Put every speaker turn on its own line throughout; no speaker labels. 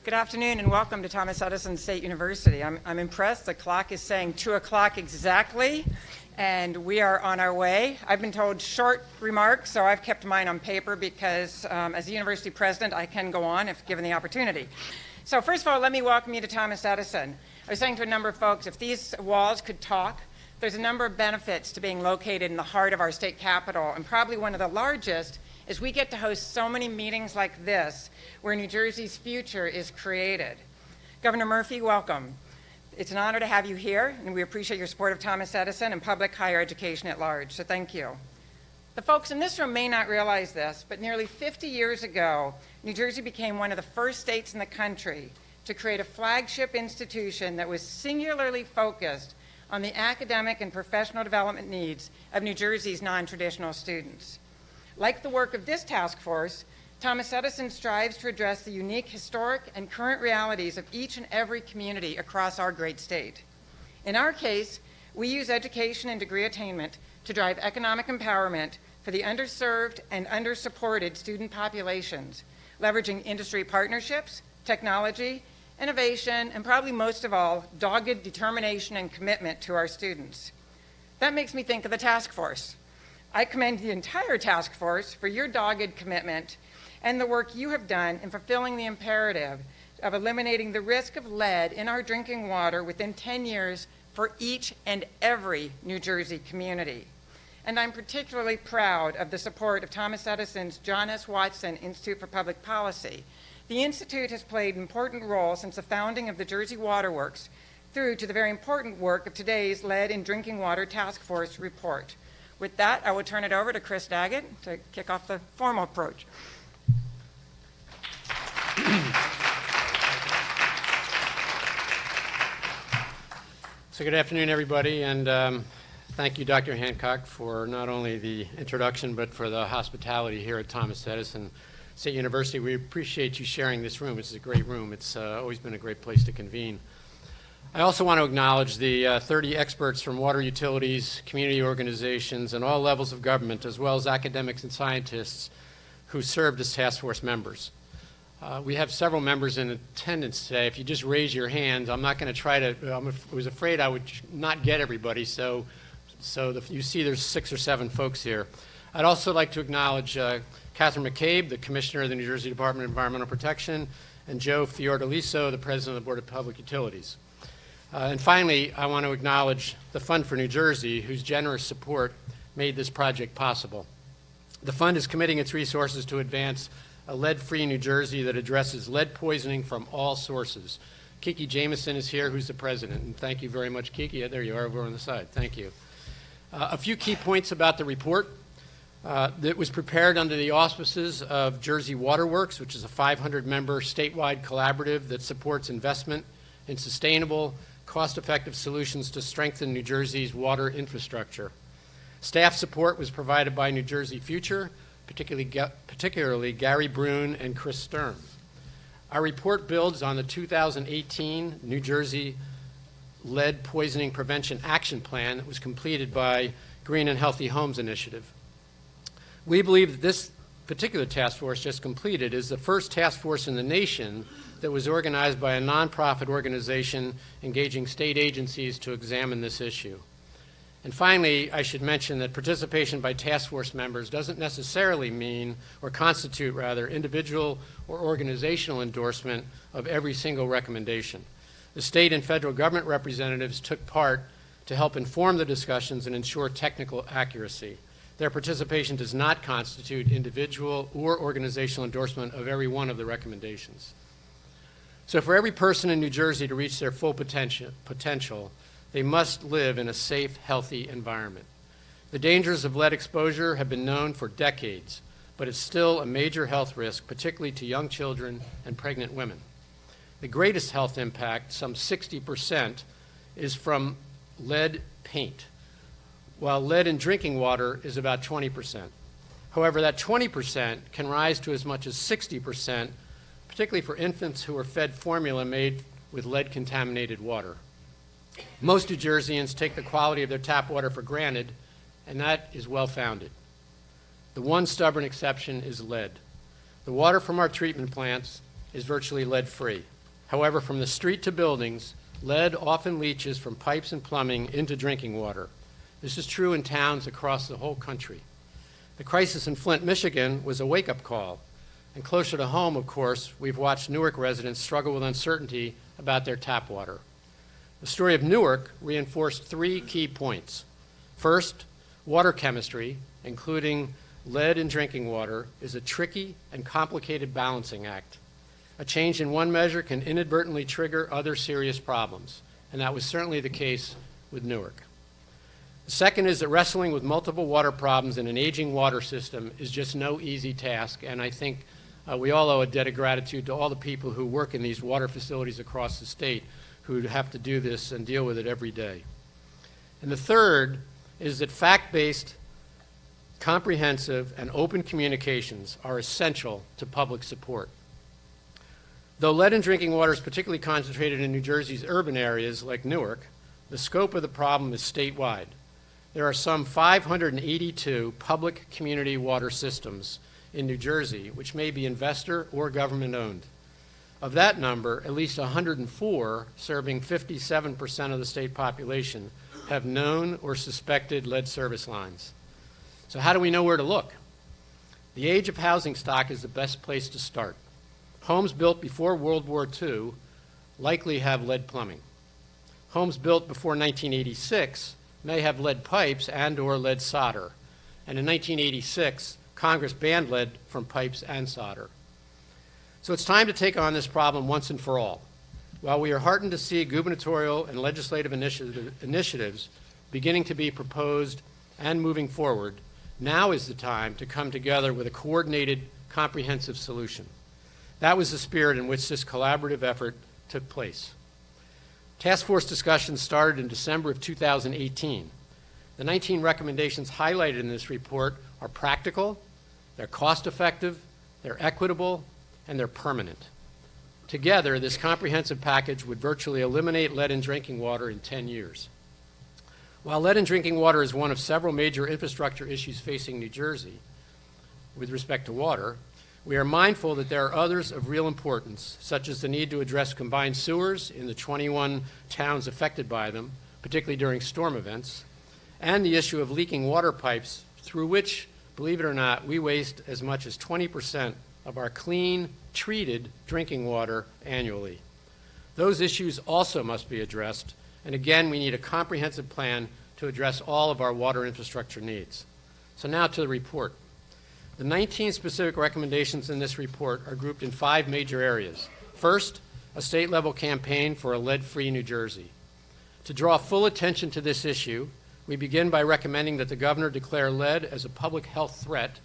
Good afternoon and welcome to Thomas Edison State University. I'm impressed. The clock is saying 2 o'clock exactly, and we are on our way. I've been told short remarks, so I've kept mine on paper because as the university president, I can go on if given the opportunity. So first of all, let me welcome you to Thomas Edison. I was saying to a number of folks, if these walls could talk, there's a number of benefits to being located in the heart of our state capital, and probably one of the largest is we get to host so many meetings like this where New Jersey's future is created. Governor Murphy, welcome. It's an honor to have you here, and we appreciate your support of Thomas Edison and public higher education at large, so thank you. The folks in this room may not realize this, but nearly 50 years ago, New Jersey became one of the first states in the country to create a flagship institution that was singularly focused on the academic and professional development needs of New Jersey's non-traditional students. Like the work of this task force, Thomas Edison strives to address the unique historic and current realities of each and every community across our great state. In our case, we use education and degree attainment to drive economic empowerment for the underserved and undersupported student populations, leveraging industry partnerships, technology, innovation, and probably most of all, dogged determination and commitment to our students. That makes me think of the task force. I commend the entire task force for your dogged commitment and the work you have done in fulfilling the imperative of eliminating the risk of lead in our drinking water within 10 years for each and every New Jersey community. And I'm particularly proud of the support of Thomas Edison's John S. Watson Institute for Public Policy. The Institute has played an important role since the founding of the Jersey Water Works through to the very important work of today's Lead in Drinking Water Task Force report. With that, I will turn it over to Chris Daggett to kick off the formal approach.
So good afternoon, everybody, and thank you, Dr. Hancock, for not only the introduction, but for the hospitality here at Thomas Edison State University. We appreciate you sharing this room. It's a great room. It's always been a great place to convene. I also want to acknowledge the 30 experts from water utilities, community organizations, and all levels of government, as well as academics and scientists who served as task force members. We have several members in attendance today. If you just raise your hand, I'm not going to try to, I was afraid I would not get everybody, so you see there's 6 or 7 folks here. I'd also like to acknowledge Catherine McCabe, the Commissioner of the New Jersey Department of Environmental Protection, and Joe Fiordaliso, the President of the Board of Public Utilities. And finally, I want to acknowledge the Fund for New Jersey, whose generous support made this project possible. The fund is committing its resources to advance a lead-free New Jersey that addresses lead poisoning from all sources. Kiki Jameson is here, who's the president, and thank you very much, Kiki. Yeah, there you are over on the side. Thank you. A few key points about the report. That was prepared under the auspices of Jersey Water Works, which is a 500-member statewide collaborative that supports investment in sustainable, cost-effective solutions to strengthen New Jersey's water infrastructure. Staff support was provided by New Jersey Future, particularly Gary Brune and Chris Stern. Our report builds on the 2018 New Jersey Lead Poisoning Prevention Action Plan that was completed by Green and Healthy Homes Initiative. We believe that this particular task force just completed is the first task force in the nation that was organized by a nonprofit organization engaging state agencies to examine this issue. And finally, I should mention that participation by task force members doesn't necessarily mean, or constitute rather, individual or organizational endorsement of every single recommendation. The state and federal government representatives took part to help inform the discussions and ensure technical accuracy. Their participation does not constitute individual or organizational endorsement of every one of the recommendations. So for every person in New Jersey to reach their full potential, they must live in a safe, healthy environment. The dangers of lead exposure have been known for decades, but it's still a major health risk, particularly to young children and pregnant women. The greatest health impact, some 60%, is from lead paint, while lead in drinking water is about 20%. However, that 20% can rise to as much as 60%, particularly for infants who are fed formula made with lead-contaminated water. Most New Jerseyans take the quality of their tap water for granted, and that is well-founded. The one stubborn exception is lead. The water from our treatment plants is virtually lead-free. However, from the street to buildings, lead often leaches from pipes and plumbing into drinking water. This is true in towns across the whole country. The crisis in Flint, Michigan was a wake-up call. And closer to home, of course, we've watched Newark residents struggle with uncertainty about their tap water. The story of Newark reinforced 3 key points. First, water chemistry, including lead in drinking water, is a tricky and complicated balancing act. A change in one measure can inadvertently trigger other serious problems, and that was certainly the case with Newark. The second is that wrestling with multiple water problems in an aging water system is just no easy task, and I think we all owe a debt of gratitude to all the people who work in these water facilities across the state who have to do this and deal with it every day. And the third is that fact-based, comprehensive, and open communications are essential to public support. Though lead in drinking water is particularly concentrated in New Jersey's urban areas like Newark, the scope of the problem is statewide. There are some 582 public community water systems in New Jersey, which may be investor or government owned. Of that number, at least 104, serving 57% of the state population, have known or suspected lead service lines. So how do we know where to look? The age of housing stock is the best place to start. Homes built before World War II likely have lead plumbing. Homes built before 1986 may have lead pipes and or lead solder. And in 1986, Congress banned lead from pipes and solder. So it's time to take on this problem once and for all. While we are heartened to see gubernatorial and legislative initiatives beginning to be proposed and moving forward, now is the time to come together with a coordinated, comprehensive solution. That was the spirit in which this collaborative effort took place. Task force discussions started in December of 2018. The 19 recommendations highlighted in this report are practical, they're cost-effective, they're equitable, and they're permanent. Together, this comprehensive package would virtually eliminate lead in drinking water in 10 years. While lead in drinking water is one of several major infrastructure issues facing New Jersey with respect to water, we are mindful that there are others of real importance, such as the need to address combined sewers in the 21 towns affected by them, particularly during storm events, and the issue of leaking water pipes through which, believe it or not, we waste as much as 20% of our clean, treated drinking water annually. Those issues also must be addressed, and again, we need a comprehensive plan to address all of our water infrastructure needs. So now to the report. The 19 specific recommendations in this report are grouped in 5 major areas. First, a state-level campaign for a lead-free New Jersey. To draw full attention to this issue, we begin by recommending that the governor declare lead as a public health threat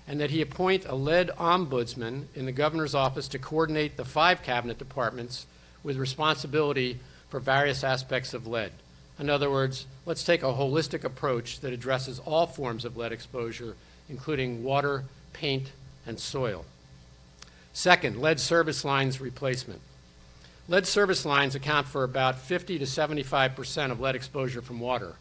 and that he appoint a lead ombudsman in the governor's office to coordinate the 5 cabinet departments with responsibility for various aspects of lead. In other words, let's take a holistic approach that addresses all forms of lead exposure, including water, paint, and soil. Second, lead service lines replacement. Lead service lines account for about 50 to 75% of lead exposure from water.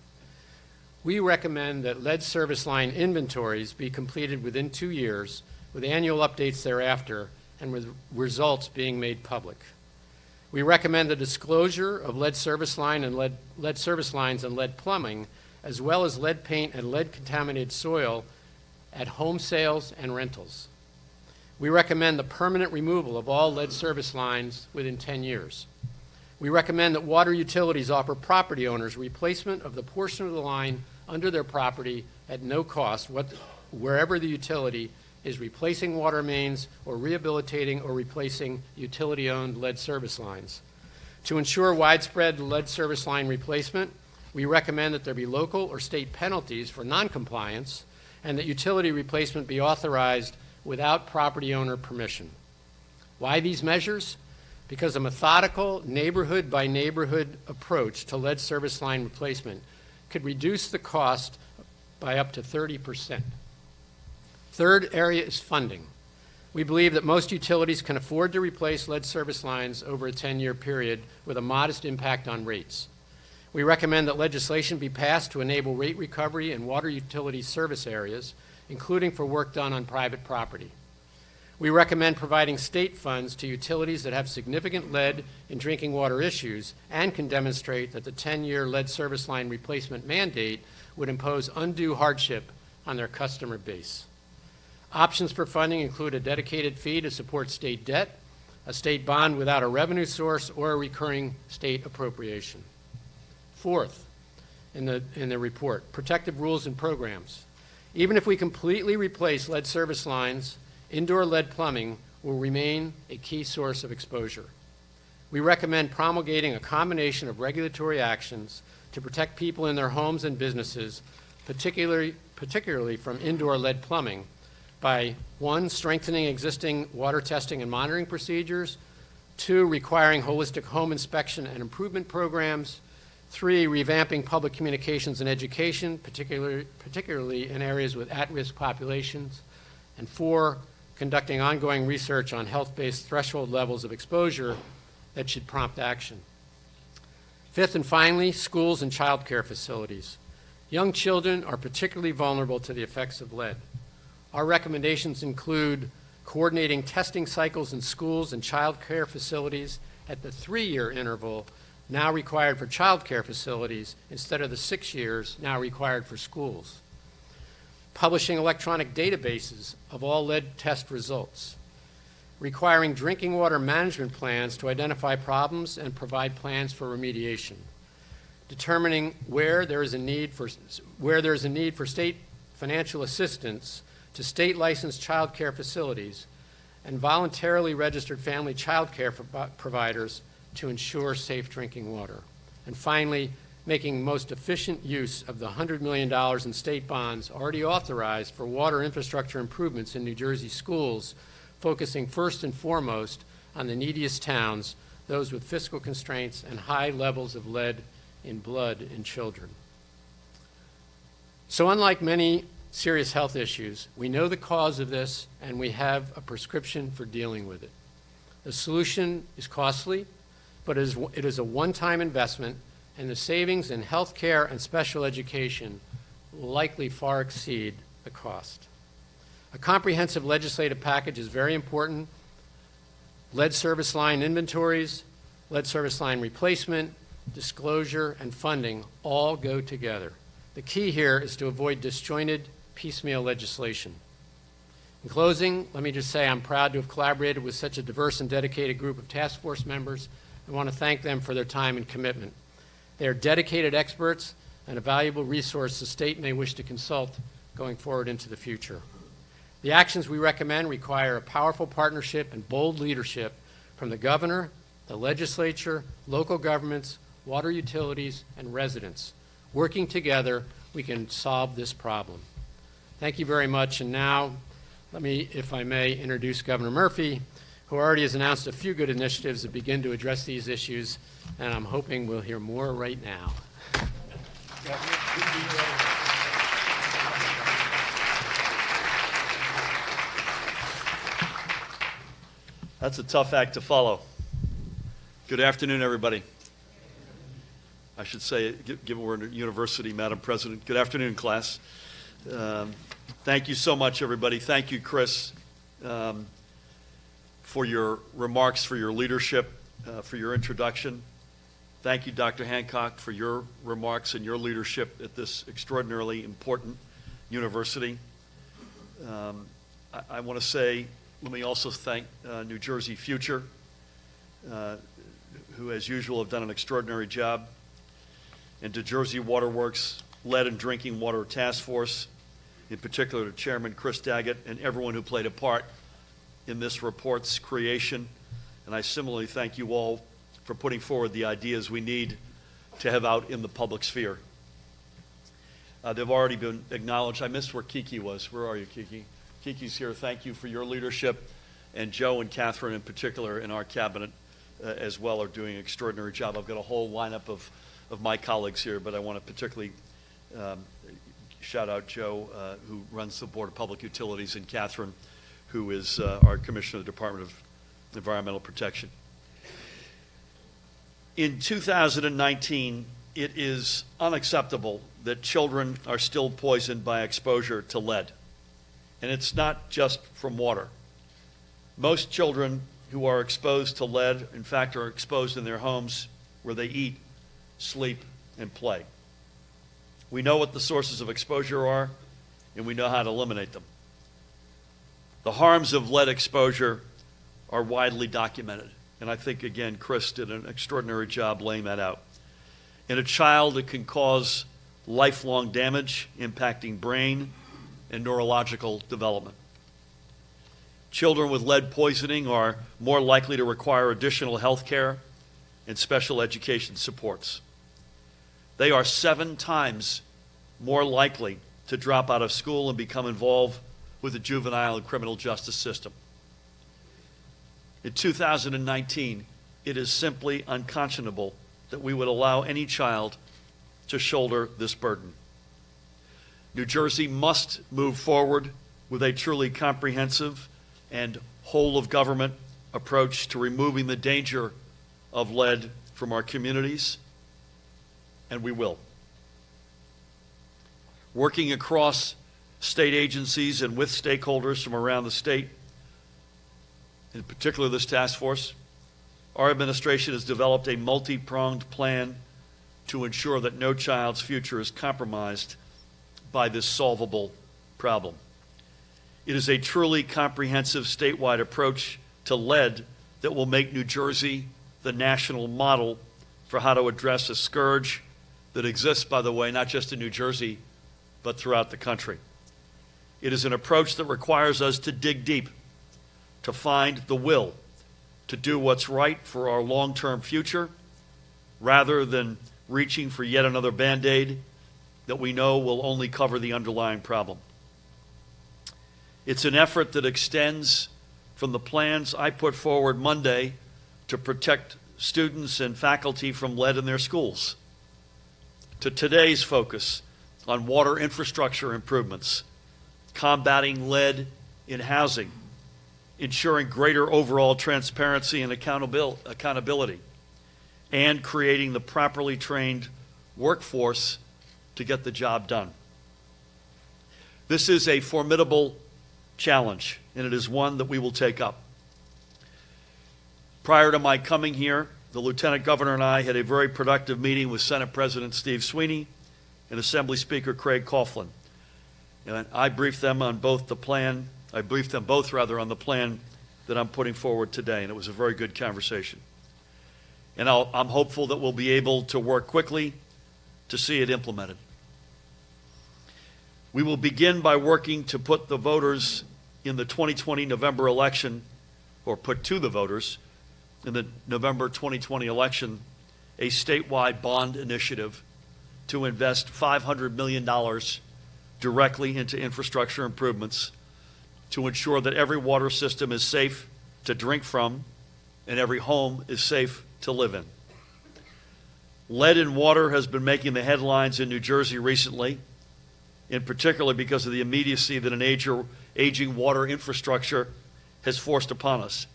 We recommend that lead service line inventories be completed within 2 years, with annual updates thereafter, and with results being made public. We recommend the disclosure of lead service lines and lead plumbing, as well as lead paint and lead contaminated soil at home sales and rentals. We recommend the permanent removal of all lead service lines within 10 years. We recommend that water utilities offer property owners replacement of the portion of the line under their property at no cost, wherever the utility is replacing water mains or rehabilitating or replacing utility-owned lead service lines. To ensure widespread lead service line replacement, we recommend that there be local or state penalties for noncompliance and that utility replacement be authorized without property owner permission. Why these measures? Because a methodical neighborhood-by-neighborhood approach to lead service line replacement could reduce the cost by up to 30%. Third area is funding. We believe that most utilities can afford to replace lead service lines over a 10-year period with a modest impact on rates. We recommend that legislation be passed to enable rate recovery in water utility service areas, including for work done on private property. We recommend providing state funds to utilities that have significant lead in drinking water issues and can demonstrate that the 10-year lead service line replacement mandate would impose undue hardship on their customer base. Options for funding include a dedicated fee to support state debt, a state bond without a revenue source, or a recurring state appropriation. Fourth, in the report, protective rules and programs. Even if we completely replace lead service lines, indoor lead plumbing will remain a key source of exposure. We recommend promulgating a combination of regulatory actions to protect people in their homes and businesses, particularly from indoor lead plumbing, by 1, strengthening existing water testing and monitoring procedures, 2, requiring holistic home inspection and improvement programs, 3, revamping public communications and education, particularly in areas with at-risk populations, and 4, conducting ongoing research on health-based threshold levels of exposure that should prompt action. Fifth and finally, schools and child care facilities. Young children are particularly vulnerable to the effects of lead. Our recommendations include coordinating testing cycles in schools and child care facilities at the 3-year interval now required for child care facilities instead of the 6 years now required for schools. Publishing electronic databases of all lead test results. Requiring drinking water management plans to identify problems and provide plans for remediation. Determining where there is a need for state financial assistance to state-licensed child care facilities and voluntarily registered family child care providers to ensure safe drinking water. And finally, making most efficient use of the $100 million in state bonds already authorized for water infrastructure improvements in New Jersey schools, focusing first and foremost on the neediest towns, those with fiscal constraints and high levels of lead in blood in children. So unlike many serious health issues, we know the cause of this and we have a prescription for dealing with it. The solution is costly, but it is a one-time investment, and the savings in health care and special education will likely far exceed the cost. A comprehensive legislative package is very important. Lead service line inventories, lead service line replacement, disclosure, and funding all go together. The key here is to avoid disjointed, piecemeal legislation. In closing, let me just say I'm proud to have collaborated with such a diverse and dedicated group of task force members. I want to thank them for their time and commitment. They are dedicated experts and a valuable resource the state may wish to consult going forward into the future. The actions we recommend require a powerful partnership and bold leadership from the governor, the legislature, local governments, water utilities, and residents. Working together, we can solve this problem. Thank you very much, and now let me, if I may, introduce Governor Murphy, who already has announced a few good initiatives that begin to address these issues, and I'm hoping we'll hear more right now.
That's a tough act to follow. Good afternoon, everybody. I should say, given we're in a university, Madam President, good afternoon, class. Thank you so much, everybody. Thank you, Chris, for your remarks, for your leadership, for your introduction. Thank you, Dr. Hancock, for your remarks and your leadership at this extraordinarily important university. I want to say, let me also thank New Jersey Future, who, as usual, have done an extraordinary job, and to Jersey Waterworks, Lead and Drinking Water Task Force, in particular to Chairman Chris Daggett and everyone who played a part in this report's creation. And I similarly thank you all for putting forward the ideas we need to have out in the public sphere. They've already been acknowledged. I missed where Kiki was. Where are you, Kiki? Kiki's here. Thank you for your leadership. And Joe and Catherine in particular in our cabinet as well are doing an extraordinary job. I've got a whole lineup of my colleagues here, but I want to particularly shout out Joe, who runs the Board of Public Utilities, and Catherine, who is our Commissioner of the Department of Environmental Protection. In 2019, it is unacceptable that children are still poisoned by exposure to lead. And it's not just from water. Most children who are exposed to lead, in fact, are exposed in their homes where they eat, sleep, and play. We know what the sources of exposure are, and we know how to eliminate them. The harms of lead exposure are widely documented, and I think, again, Chris did an extraordinary job laying that out. In a child, it can cause lifelong damage, impacting brain and neurological development. Children with lead poisoning are more likely to require additional health care and special education supports. They are 7 times more likely to drop out of school and become involved with the juvenile and criminal justice system. In 2019, it is simply unconscionable that we would allow any child to shoulder this burden. New Jersey must move forward with a truly comprehensive and whole-of-government approach to removing the danger of lead from our communities, and we will. Working across state agencies and with stakeholders from around the state, in particular this task force, our administration has developed a multi-pronged plan to ensure that no child's future is compromised by this solvable problem. It is a truly comprehensive statewide approach to lead that will make New Jersey the national model for how to address a scourge that exists, by the way, not just in New Jersey, but throughout the country. It is an approach that requires us to dig deep, to find the will to do what's right for our long-term future, rather than reaching for yet another Band-Aid that we know will only cover the underlying problem. It's an effort that extends from the plans I put forward Monday to protect students and faculty from lead in their schools, to today's focus on water infrastructure improvements, combating lead in housing, ensuring greater overall transparency and accountability, and creating the properly trained workforce to get the job done. This is a formidable challenge, and it is one that we will take up. Prior to my coming here, the Lieutenant Governor and I had a very productive meeting with Senate President Steve Sweeney and Assembly Speaker Craig Coughlin. And I briefed them on both the plan, I briefed them both rather on the plan that I'm putting forward today, and it was a very good conversation. And I'm hopeful that we'll be able to work quickly to see it implemented. We will begin by working to put the voters in the 2020 November election, or put to the voters in the November 2020 election, a statewide bond initiative to invest $500 million directly into infrastructure improvements to ensure that every water system is safe to drink from and every home is safe to live in. Lead in water has been making the headlines in New Jersey recently, in particular because of the immediacy that an aging water infrastructure has forced upon us.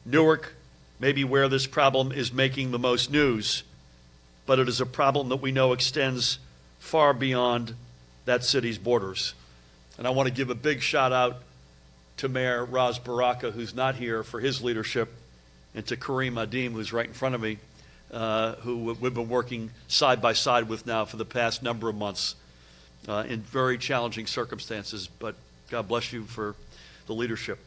Newark may be where this problem is making the most news, but it is a problem that we know extends far beyond that city's borders. And I want to give a big shout out to Mayor Raz Baraka, who's not here, for his leadership, and to Kareem Adim, who's right in front of me, who we've been working side by side with now for the past number of months in very challenging circumstances, but God bless you for the leadership.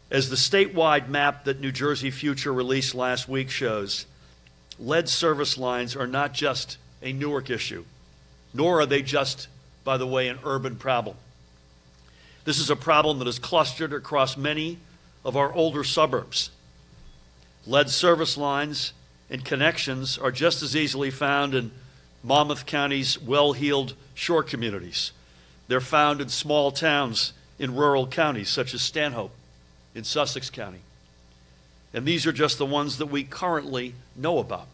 As the statewide map that New Jersey Future released last week shows, lead service lines are not just a Newark issue, nor are they just, by the way, an urban problem. This is a problem that is clustered across many of our older suburbs. Lead service lines and connections are just as easily found in Monmouth County's well-heeled shore communities. They're found in small towns in rural counties, such as Stanhope in Sussex County. And these are just the ones that we currently know about.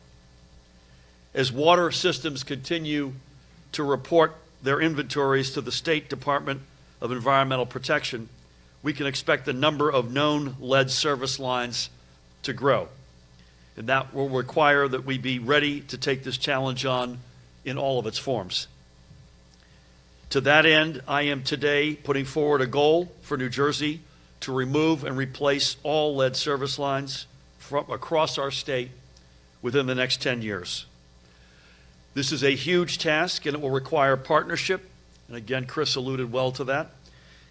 As water systems continue to report their inventories to the State Department of Environmental Protection, we can expect the number of known lead service lines to grow. And that will require that we be ready to take this challenge on in all of its forms. To that end, I am today putting forward a goal for New Jersey to remove and replace all lead service lines from across our state within the next 10 years. This is a huge task, and it will require partnership, and again, Chris alluded well to that,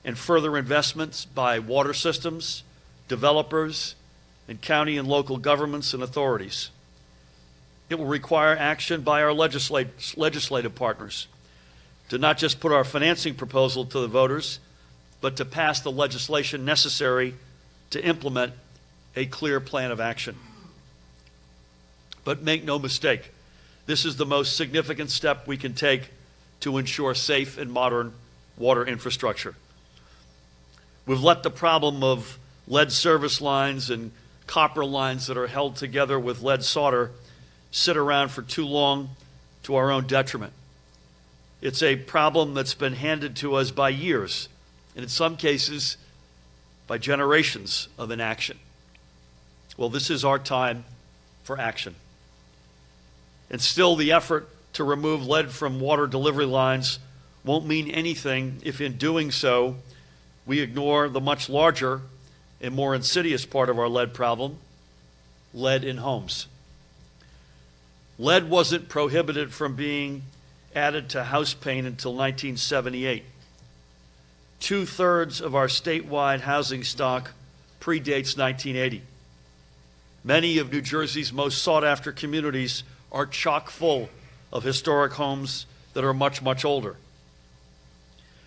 and further investments by water systems, developers, and county and local governments and authorities. It will require action by our legislative partners to not just put our financing proposal to the voters, but to pass the legislation necessary to implement a clear plan of action. But make no mistake, this is the most significant step we can take to ensure safe and modern water infrastructure. We've let the problem of lead service lines and copper lines that are held together with lead solder sit around for too long to our own detriment. It's a problem that's been handed to us by years, and in some cases, by generations of inaction. Well, this is our time for action. And still, the effort to remove lead from water delivery lines won't mean anything if in doing so, we ignore the much larger and more insidious part of our lead problem, lead in homes. Lead wasn't prohibited from being added to house paint until 1978. 2/3 of our statewide housing stock predates 1980. Many of New Jersey's most sought-after communities are chock full of historic homes that are much, much older.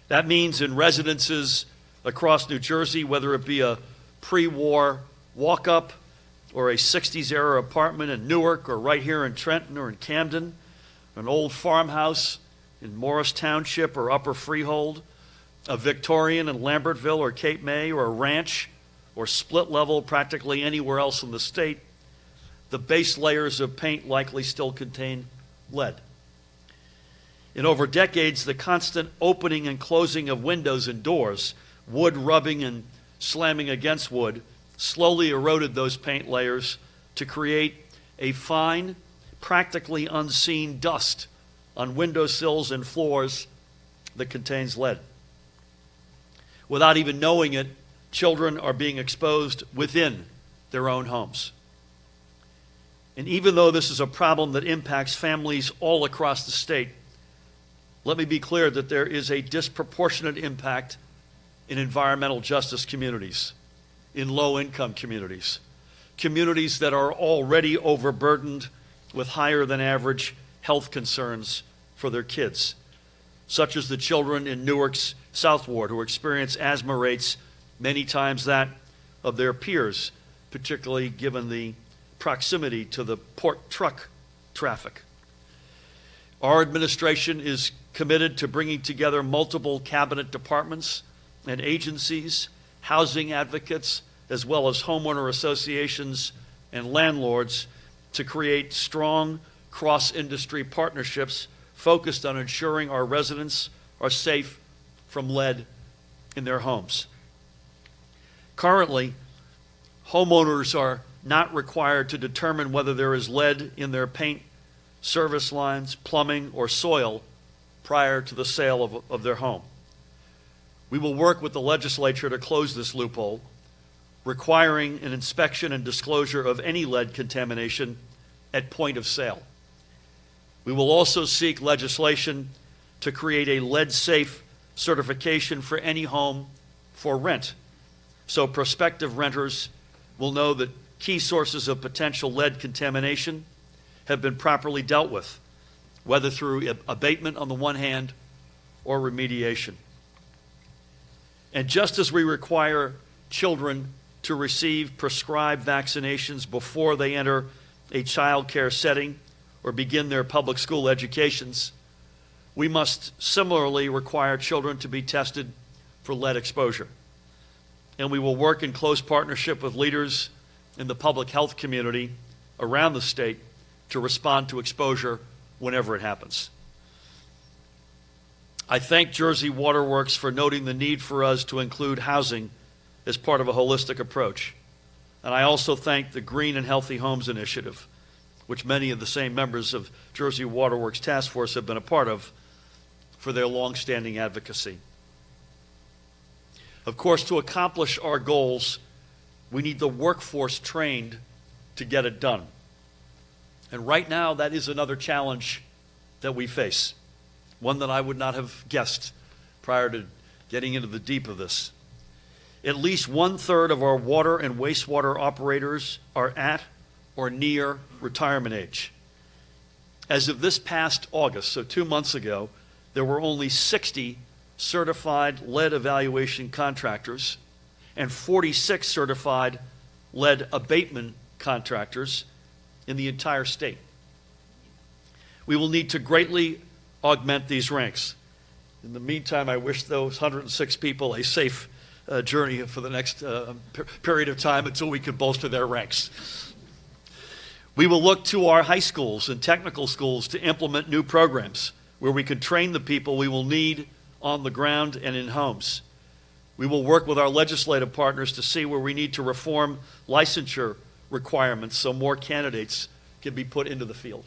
That means in residences across New Jersey, whether it be a pre-war walk-up or a 60s-era apartment in Newark or right here in Trenton or in Camden, an old farmhouse in Morris Township or Upper Freehold, a Victorian in Lambertville or Cape May, or a ranch or split level practically anywhere else in the state, the base layers of paint likely still contain lead. In over decades, the constant opening and closing of windows and doors, wood rubbing and slamming against wood, slowly eroded those paint layers to create a fine, practically unseen dust on windowsills and floors that contains lead. Without even knowing it, children are being exposed within their own homes. And even though this is a problem that impacts families all across the state, let me be clear that there is a disproportionate impact in environmental justice communities, in low-income communities, communities that are already overburdened with higher than average health concerns for their kids, such as the children in Newark's South Ward who experience asthma rates many times that of their peers, particularly given the proximity to the port truck traffic. Our administration is committed to bringing together multiple cabinet departments and agencies, housing advocates, as well as homeowner associations and landlords to create strong cross-industry partnerships focused on ensuring our residents are safe from lead in their homes. Currently, homeowners are not required to determine whether there is lead in their paint, service lines, plumbing, or soil prior to the sale of their home. We will work with the legislature to close this loophole, requiring an inspection and disclosure of any lead contamination at point of sale. We will also seek legislation to create a lead-safe certification for any home for rent, so prospective renters will know that key sources of potential lead contamination have been properly dealt with, whether through abatement on the one hand or remediation. And just as we require children to receive prescribed vaccinations before they enter a child care setting or begin their public school educations, we must similarly require children to be tested for lead exposure. And we will work in close partnership with leaders in the public health community around the state to respond to exposure whenever it happens. I thank Jersey Waterworks for noting the need for us to include housing as part of a holistic approach. And I also thank the Green and Healthy Homes Initiative, which many of the same members of Jersey Waterworks Task Force have been a part of, for their longstanding advocacy. Of course, to accomplish our goals, we need the workforce trained to get it done. And right now, that is another challenge that we face, one that I would not have guessed prior to getting into the deep of this. At least 1/3 of our water and wastewater operators are at or near retirement age. As of this past August, so 2 months ago, there were only 60 certified lead evaluation contractors and 46 certified lead abatement contractors in the entire state. We will need to greatly augment these ranks. In the meantime, I wish those 106 people a safe journey for the next period of time until we can bolster their ranks. We will look to our high schools and technical schools to implement new programs where we can train the people we will need on the ground and in homes. We will work with our legislative partners to see where we need to reform licensure requirements so more candidates can be put into the field.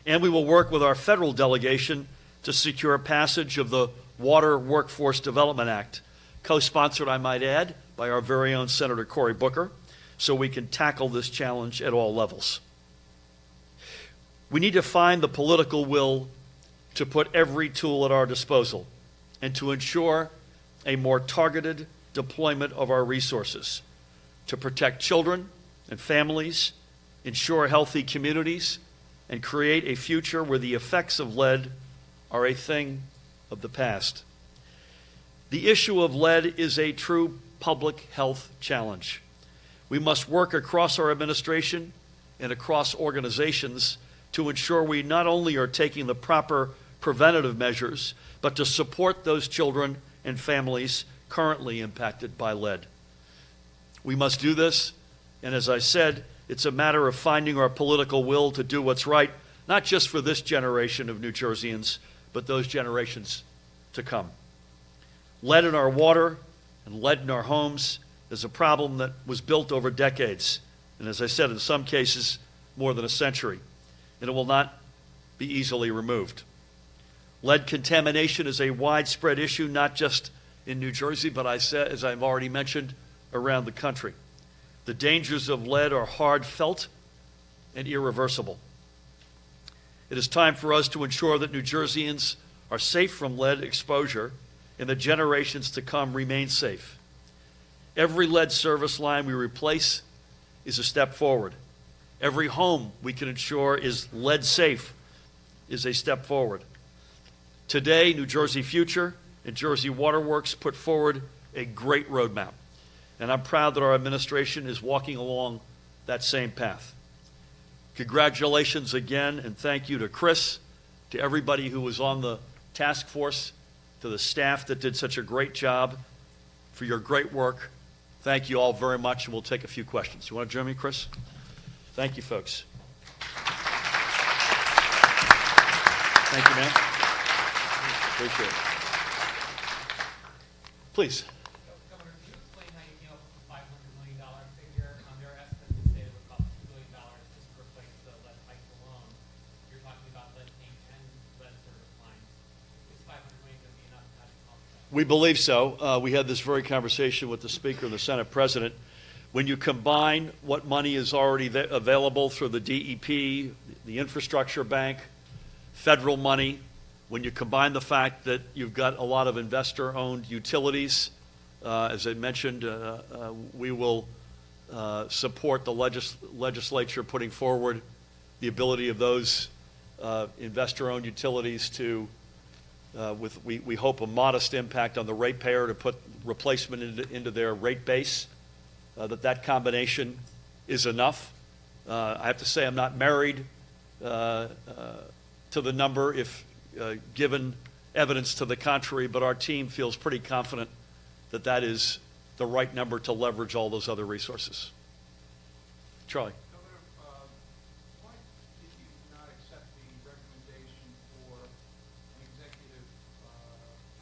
And we will work with our federal delegation to secure passage of the Water Workforce Development Act, co-sponsored, I might add, by our very own Senator Cory Booker, so we can tackle this challenge at all levels. We need to find the political will to put every tool at our disposal and to ensure a more targeted deployment of our resources to protect children and families, ensure healthy communities, and create a future where the effects of lead are a thing of the past. The issue of lead is a true public health challenge. We must work across our administration and across organizations to ensure we not only are taking the proper preventative measures, but to support those children and families currently impacted by lead. We must do this, and as I said, it's a matter of finding our political will to do what's right, not just for this generation of New Jerseyans, but those generations to come. Lead in our water and lead in our homes is a problem that was built over decades, and as I said, in some cases, more than a century, and it will not be easily removed. Lead contamination is a widespread issue, not just in New Jersey, but as I've already mentioned, around the country. The dangers of lead are hard felt and irreversible. It is time for us to ensure that New Jerseyans are safe from lead exposure and the generations to come remain safe. Every lead service line we replace is a step forward. Every home we can ensure is lead safe is a step forward. Today, New Jersey Future and Jersey Waterworks put forward a great roadmap, and I'm proud that our administration is walking along that same path. Congratulations again, and thank you to Chris, to everybody who was on the task force, to the staff that did such a great job, for your great work. Thank you all very much, and we'll take a few questions. You want to join me, Chris? Thank you, folks. Thank you, man. Appreciate it. Please.
Governor, could you explain how you came up with the $500 million figure? There are estimates that say it would cost $2 billion just to replace the lead pipes alone. You're talking about lead paint and lead service lines. Is $500 million going to be enough? How do you come up with that?
We believe so. We had this very conversation with the Speaker and the Senate President. When you combine what money is already available through the DEP, the Infrastructure Bank, federal money, when you combine the fact that you've got a lot of investor-owned utilities, as I mentioned, we will support the legislature putting forward the ability of those investor-owned utilities to, we hope, a modest impact on the ratepayer to put replacement into their rate base, that combination is enough. I have to say I'm not married to the number if given evidence to the contrary, but our team feels pretty confident that that is the right number to leverage all those other resources. Charlie.
Governor, why did you not accept the recommendation for an executive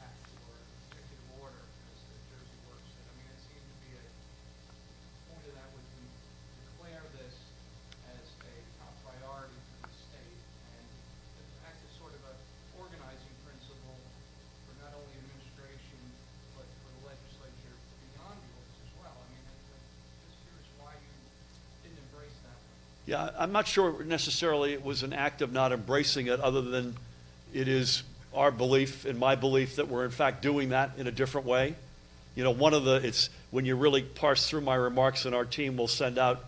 act or executive order, as the Jersey Works said? I mean, it seemed to be a point of that would be declare this as a top priority for the state and act as sort of a organizing principle for not only administration but for the
Yeah, I'm not sure necessarily it was an act of not embracing it, other than it is our belief and my belief that we're in fact doing that in a different way. You know, it's when you really parse through my remarks, and our team will send out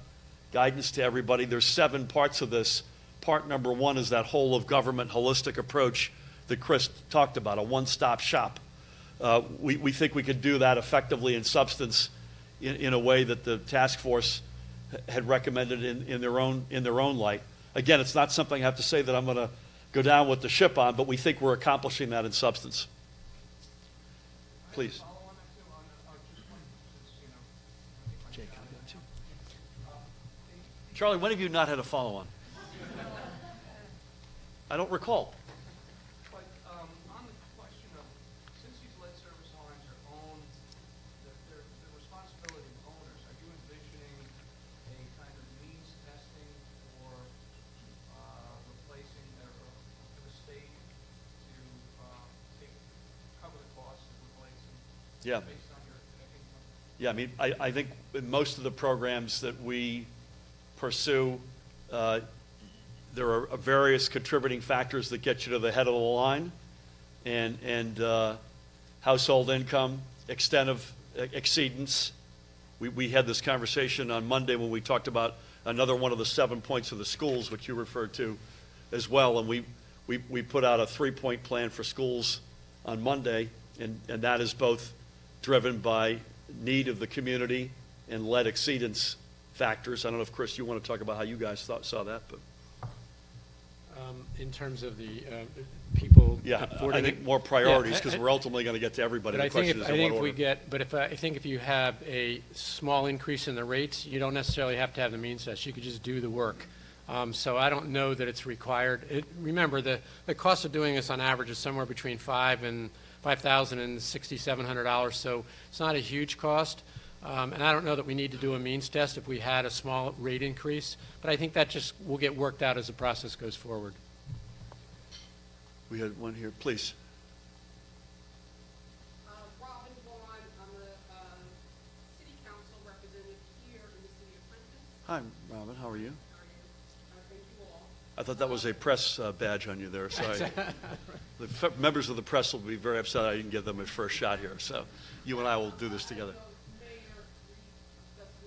guidance to everybody, there's 7 parts of this. Part number 1 is that whole of government holistic approach that Chris talked about, a one-stop shop. We think we could do that effectively in substance in a way that the task force had recommended in their own light. Again, it's not something I have to say that I'm going to go down with the ship on, but we think we're accomplishing that in substance. Please.
Follow on that too, just one, since, you know, I think my
Jake,
job
can I go
is-
Charlie, when have you not had a follow-on? I don't recall.
But on the question of, since these lead service lines are owned, they're the responsibility of owners, are you envisioning a kind of means testing for replacing or for the state to cover the cost of replacing?
Yeah.
Based on your income?
Yeah, I mean, I think in most of the programs that we pursue, there are various contributing factors that get you to the head of the line, and household income, extent of exceedance. We had this conversation on Monday when we talked about another one of the 7 points of the schools, which you referred to as well, and we put out a 3-point plan for schools on Monday, and that is both driven by need of the community and lead exceedance factors. I don't know if, Chris, you want to talk about how you guys saw that, but.
In terms of the people
Yeah,
affording
I think
it.
more priorities,
Yeah,
because we're ultimately going to get to everybody.
But
The question is
I
in
think
what
if we
order.
get, but if, I think if you have a small increase in the rates, you don't necessarily have to have the means test. You could just do the work. So I don't know that it's required. Remember, the cost of doing this on average is somewhere between $5,000 and $6,700. So it's not a huge cost. And I don't know that we need to do a means test if we had a small rate increase. But I think that just will get worked out as the process goes forward.
We had one here, please.
Robin Vaughn, I'm a city council representative here in the city of Trenton.
Hi, Robin, how are you?
Thank you all.
I thought that was a press badge on you there, sorry. The members of the press will be very upset I didn't give them a first shot here, so you and I will do this together.
Mayor Reed,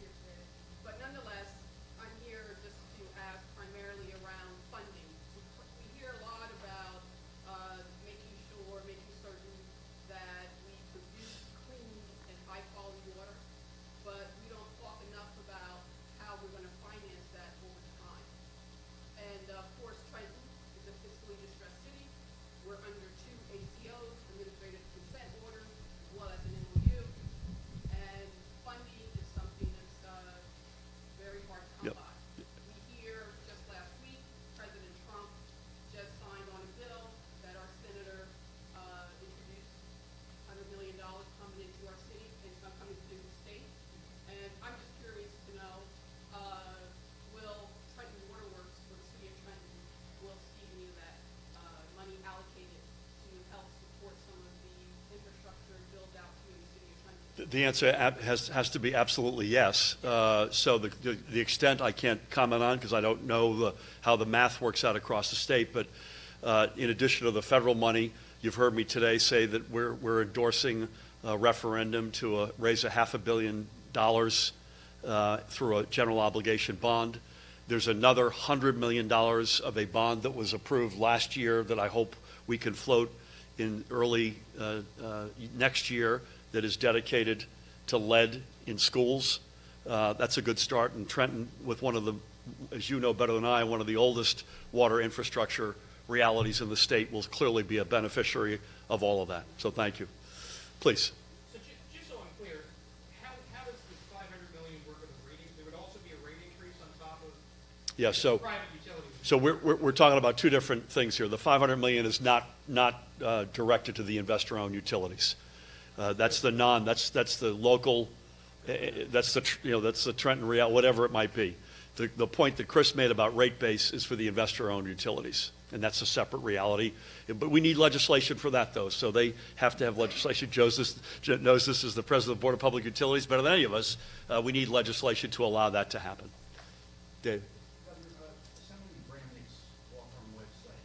here today. But nonetheless, I'm here just to ask primarily around funding. We hear a lot about making certain that we produce clean and high-quality water, but we don't talk enough about how we're going to finance that over time. And of course, Trenton is a fiscally distressed city. We're under 2 ACOs, administrative consent orders, as well as an MOU. And funding is something that's very hard to come
Yep.
by. We hear just last week, President Trump just signed on a bill that our senator introduced $100 million coming into our city and some coming to the state. And I'm just curious to know, will Trenton Waterworks for the city of Trenton, will see any of that money allocated to help support some of the infrastructure build out here in the city of Trenton?
The answer has to be absolutely yes. So the extent I can't comment on, because I don't know how the math works out across the state, but in addition to the federal money, you've heard me today say that we're endorsing a referendum to raise $500 million through a general obligation bond. There's another $100 million of a bond that was approved last year that I hope we can float in early next year that is dedicated to lead in schools. That's a good start. And Trenton, with one of the, as you know better than I, one of the oldest water infrastructure realities in the state, will clearly be a beneficiary of all of that. So thank you. Please.
So just so I'm clear, how does this $500 million work with the rating? There would also be a rate increase on top of
Yeah, so.
private utilities?
So we're talking about two different things here. The $500 million is not directed to the investor-owned utilities. That's the local, that's the Trenton Real, whatever it might be. The point that Chris made about rate base is for the investor-owned utilities, and that's a separate reality. But we need legislation for that, though, so they have to have legislation. Joe knows this as the president of the Board of Public Utilities better than any of us. We need legislation to allow that to happen.
Thank you. So just to clarify, the $500 million, will that be allocated to help support some of the infrastructure build out here in the city of Trenton?
The answer has to be absolutely yes. So the point that Chris made about rate base is for the investor-owned utilities, and that's a separate reality. But we need legislation to allow that to happen. Dave?
Governor, Assemblyman Bramnick's law firm website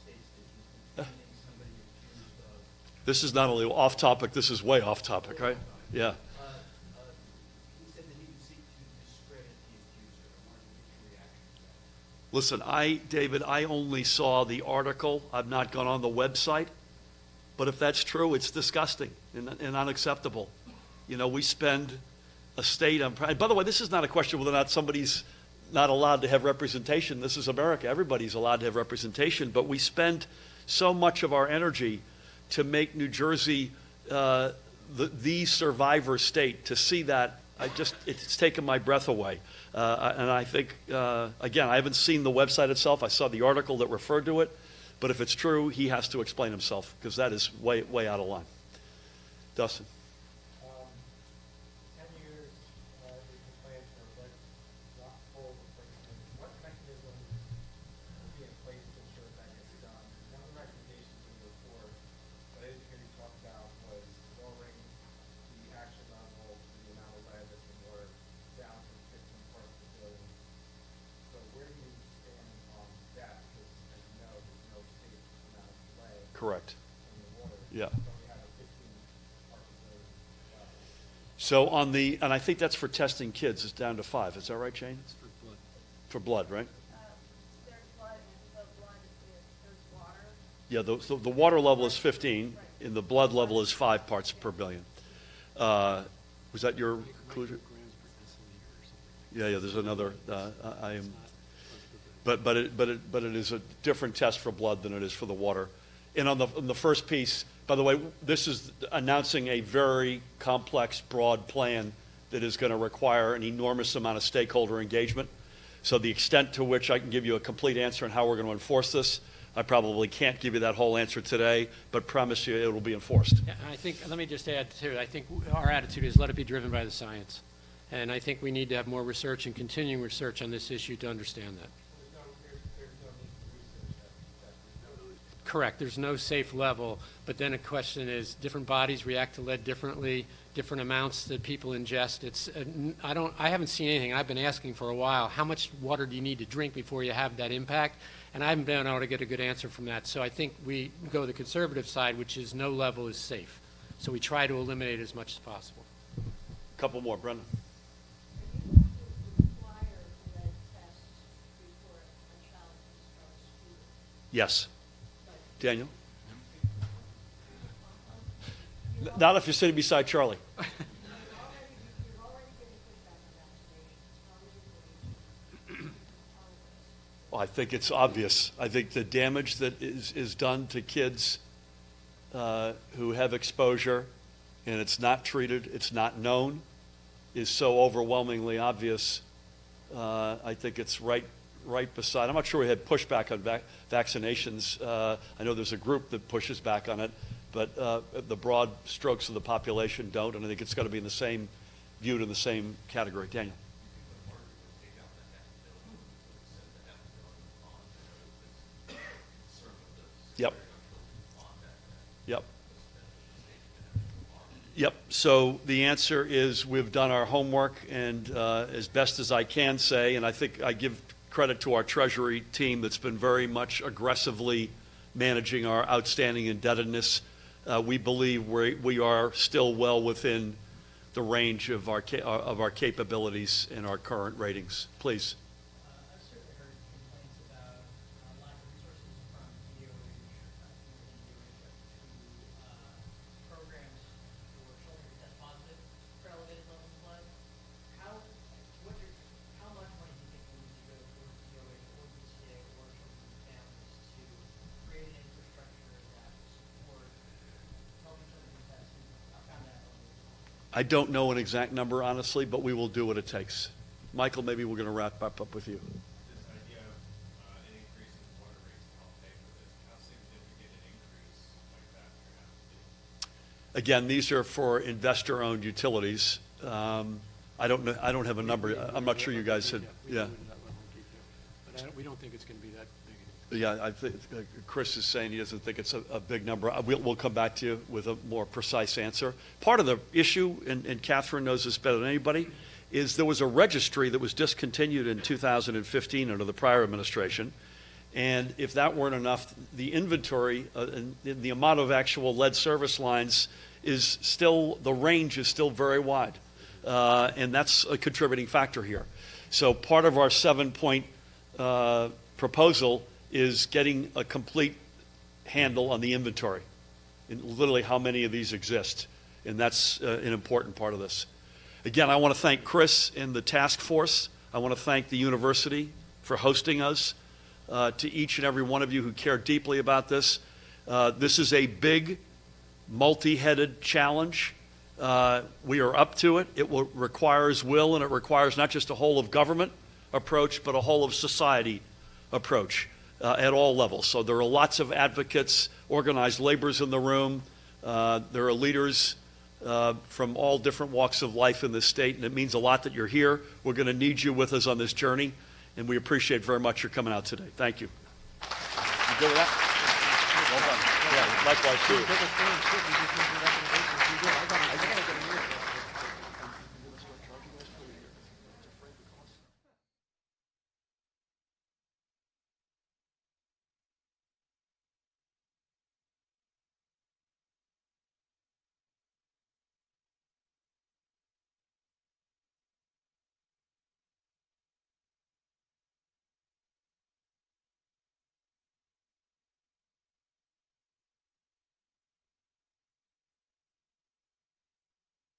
states that he's been defending somebody accused of,
This is not only off topic, this is way off topic, right? Yeah.
he said that he would seek to discredit the accuser. I wanted to get your reaction to that.
Listen, David, I only saw the article. I've not gone on the website. But if that's true, it's disgusting and unacceptable. You know, we spend a state on, by the way, this is not a question whether or not somebody's not allowed to have representation. This is America. Everybody's allowed to have representation. But we spend so much of our energy to make New Jersey the survivor state. To see that, it's taken my breath away. And I think, again, I haven't seen the website itself. I saw the article that referred to it. But if it's true, he has to explain himself, because that is way out of line. Dustin?
10 years is the plan for not full replacement. What mechanism will be in place to ensure that gets done? One of the recommendations in the report that I didn't hear you talk about was lowering the action level for the amount of lead that's in water down from 15 parts per billion. So where do you stand on that? Because as you know, there's no safe amount of lead
Correct.
in the water.
Yeah.
So we have a 15 parts per billion level.
So and I think that's for testing kids, it's down to 5. Is that right, Jane? For blood, right?
There's blood, and the blood there's water.
Yeah, the water level is 15, and the blood level is 5 parts per billion. Was that your conclusion? Yeah, there's another, but it is a different test for blood than it is for the water. And on the first piece, by the way, this is announcing a very complex, broad plan that is going to require an enormous amount of stakeholder engagement. So the extent to which I can give you a complete answer on how we're going to enforce this, I probably can't give you that whole answer today, but promise you it will be enforced.
Yeah, I think, let me just add to it, I think our attitude is let it be driven by the science. And I think we need to have more research and continuing research on this issue to understand that. Correct, there's no safe level, but then a question is, different bodies react to lead differently, different amounts that people ingest. I haven't seen anything, I've been asking for a while, how much water do you need to drink before you have that impact? And I haven't been able to get a good answer from that. So I think we go the conservative side, which is no level is safe. So we try to eliminate as much as possible.
Couple more, Brendan.
Are you going to require lead tests before a child can start school?
Yes. Daniel? Not if you're sitting beside Charlie.
You've already given pushback on vaccinations. How are you going to
Well, I think it's obvious. I think the damage that is done to kids who have exposure and it's not treated, it's not known, is so overwhelmingly obvious. I think it's right beside. I'm not sure we had pushback on vaccinations. I know there's a group that pushes back on it, but the broad strokes of the population don't, and I think it's got to be viewed in the same category. Daniel. Yep. So the answer is we've done our homework, and as best as I can say, and I think I give credit to our Treasury team that's been very much aggressively managing our outstanding indebtedness. We believe we are still well within the range of our capabilities and our current ratings. Please.
I've certainly heard complaints about lack of resources from DOH, to programs for children who test positive for elevated levels of blood. How much money do you think we need to go towards DOH or DCA or children's families to create an infrastructure that will support helping children test? I found that elevated.
I don't know an exact number, honestly, but we will do what it takes. Michael, maybe we're going to wrap up with you.
This idea of an increase in water rates to help pay for this, how significant an increase like that would have to be?
Again, these are for investor-owned utilities. I don't have a number. I'm not sure you guys had. Yeah.
But we don't think it's going to be that big.
Yeah, I think Chris is saying he doesn't think it's a big number. We'll come back to you with a more precise answer. Part of the issue, and Catherine knows this better than anybody, is there was a registry that was discontinued in 2015 under the prior administration. And if that weren't enough, the inventory, and the amount of actual lead service lines is still, the range is still very wide. And that's a contributing factor here. So part of our 7-point proposal is getting a complete handle on the inventory, and literally how many of these exist. And that's an important part of this. Again, I want to thank Chris and the task force. I want to thank the university for hosting us. To each and every one of you who care deeply about this. This is a big, multi-headed challenge. We are up to it. It requires will, and it requires not just a whole of government approach, but a whole of society approach at all levels. So there are lots of advocates, organized laborers in the room. There are leaders from all different walks of life in this state, and it means a lot that you're here. We're going to need you with us on this journey. And we appreciate very much your coming out today. Thank you. You good with that? Well done. Yeah, likewise, too.